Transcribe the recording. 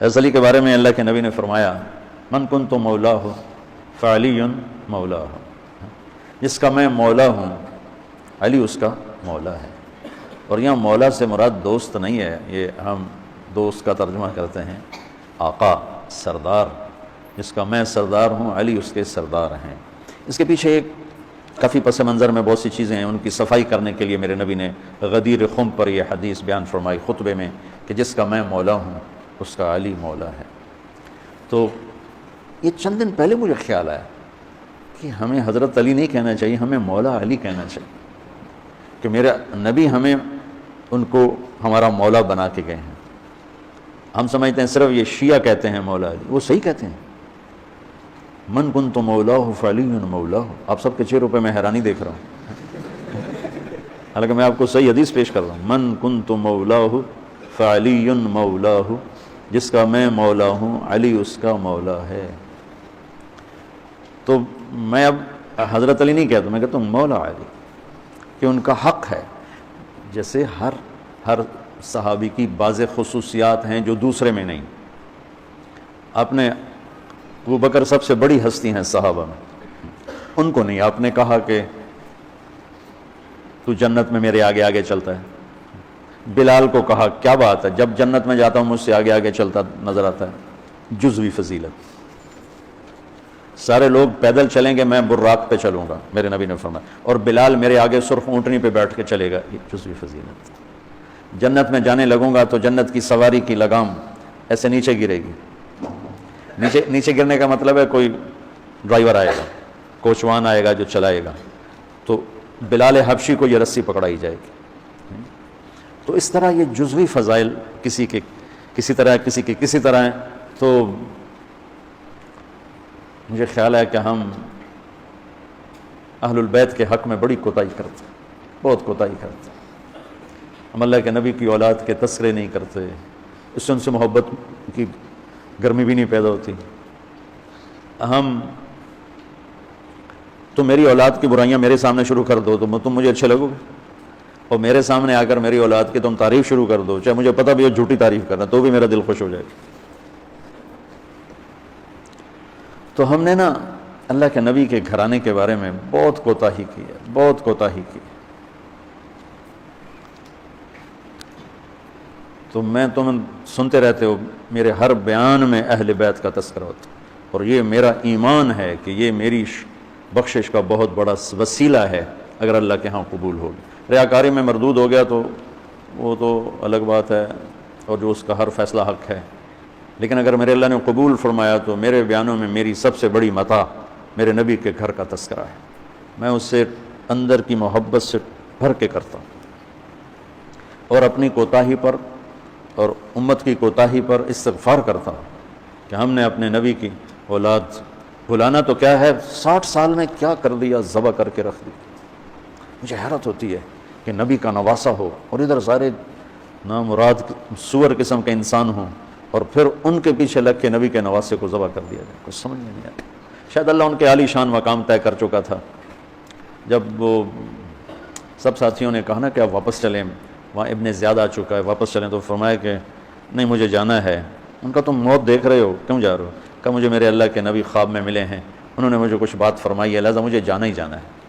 حضرت علی کے بارے میں اللہ کے نبی نے فرمایا من کنت مولاہ فعلی مولاہ، جس کا میں مولا ہوں علی اس کا مولا ہے۔ اور یہاں مولا سے مراد دوست نہیں ہے، یہ ہم دوست کا ترجمہ کرتے ہیں آقا، سردار، جس کا میں سردار ہوں علی اس کے سردار ہیں۔ اس کے پیچھے ایک کافی پس منظر میں بہت سی چیزیں ہیں، ان کی صفائی کرنے کے لیے میرے نبی نے غدیر خم پر یہ حدیث بیان فرمائی خطبے میں کہ جس کا میں مولا ہوں اس کا علی مولا ہے۔ تو یہ چند دن پہلے مجھے خیال آیا کہ ہمیں حضرت علی نہیں کہنا چاہیے، ہمیں مولا علی کہنا چاہیے، کہ میرا نبی ہمیں ان کو ہمارا مولا بنا کے گئے ہیں۔ ہم سمجھتے ہیں صرف یہ شیعہ کہتے ہیں مولا علی، وہ صحیح کہتے ہیں، من کنت مولاہ فعلی مولاہ۔ آپ سب کے چہروں پہ میں حیرانی دیکھ رہا ہوں، حالانکہ میں آپ کو صحیح حدیث پیش کر رہا ہوں، من کنت مولاہ فعلی مولاہ، جس کا میں مولا ہوں علی اس کا مولا ہے۔ تو میں اب حضرت علی نہیں کہتا، میں کہتا ہوں مولا علی، کہ ان کا حق ہے۔ جیسے ہر صحابی کی بعض خصوصیات ہیں جو دوسرے میں نہیں۔ آپ نے ابو بکر سب سے بڑی ہستی ہیں صحابہ میں، ان کو نہیں آپ نے کہا کہ تو جنت میں میرے آگے آگے چلتا ہے۔ بلال کو کہا کیا بات ہے، جب جنت میں جاتا ہوں مجھ سے آگے آگے چلتا نظر آتا ہے، جزوی فضیلت۔ سارے لوگ پیدل چلیں گے، میں براق پہ چلوں گا، میرے نبی نے فرمایا، اور بلال میرے آگے سرخ اونٹنی پہ بیٹھ کے چلے گا، یہ جزوی فضیلت۔ جنت میں جانے لگوں گا تو جنت کی سواری کی لگام ایسے نیچے گرے گی۔ نیچے گرنے کا مطلب ہے کوئی ڈرائیور آئے گا، کوچوان آئے گا جو چلائے گا، تو بلال حبشی کو یہ رسی پکڑائی جائے گی۔ تو اس طرح یہ جزوی فضائل کسی کے کسی طرح ہیں۔ تو مجھے خیال ہے کہ ہم اہل البیت کے حق میں بڑی کوتاہی کرتے ہیں، بہت کوتاہی کرتے ہیں۔ ہم اللہ کے نبی کی اولاد کے تذکرے نہیں کرتے، اس سے ان سے محبت کی گرمی بھی نہیں پیدا ہوتی۔ تم میری اولاد کی برائیاں میرے سامنے شروع کر دو تو تم مجھے اچھے لگو گے، اور میرے سامنے آ کر میری اولاد کی تم تعریف شروع کر دو، چاہے مجھے پتہ بھی ہو جھوٹی تعریف کرنا، تو بھی میرا دل خوش ہو جائے گا۔ تو ہم نے نا اللہ کے نبی کے گھرانے کے بارے میں بہت کوتاہی کی ہے، بہت کوتاہی کی۔ تو تم سنتے رہتے ہو، میرے ہر بیان میں اہل بیت کا تذکرہ ہوتا ہے، اور یہ میرا ایمان ہے کہ یہ میری بخشش کا بہت بڑا وسیلہ ہے اگر اللہ کے ہاں قبول ہوگی۔ ریاکاری میں مردود ہو گیا تو وہ تو الگ بات ہے، اور جو اس کا ہر فیصلہ حق ہے، لیکن اگر میرے اللہ نے قبول فرمایا تو میرے بیانوں میں میری سب سے بڑی متاع میرے نبی کے گھر کا تذکرہ ہے۔ میں اس سے اندر کی محبت سے بھر کے کرتا ہوں، اور اپنی کوتاہی پر اور امت کی کوتاہی پر استغفار کرتا ہوں کہ ہم نے اپنے نبی کی اولاد بھلانا تو کیا ہے، 60 سال میں کیا کر دیا، ذبح کر کے رکھ دی۔ مجھے حیرت ہوتی ہے کہ نبی کا نواسہ ہو اور ادھر سارے نامراد سور قسم کے انسان ہوں، اور پھر ان کے پیچھے لگ کے نبی کے نواسے کو ذبح کر دیا جائے، کچھ سمجھ میں نہیں آتا۔ شاید اللہ ان کے عالی شان مقام طے کر چکا تھا۔ جب وہ سب ساتھیوں نے کہا نا کہ آپ واپس چلیں، وہاں ابن زیاد آ چکا ہے، واپس چلیں، تو فرمایا کہ نہیں مجھے جانا ہے۔ ان کا تم موت دیکھ رہے ہو، کیوں جا رہے ہو؟ کہا مجھے میرے اللہ کے نبی خواب میں ملے ہیں، انہوں نے مجھے کچھ بات فرمائی ہے، لہٰذا مجھے جانا ہی جانا ہے۔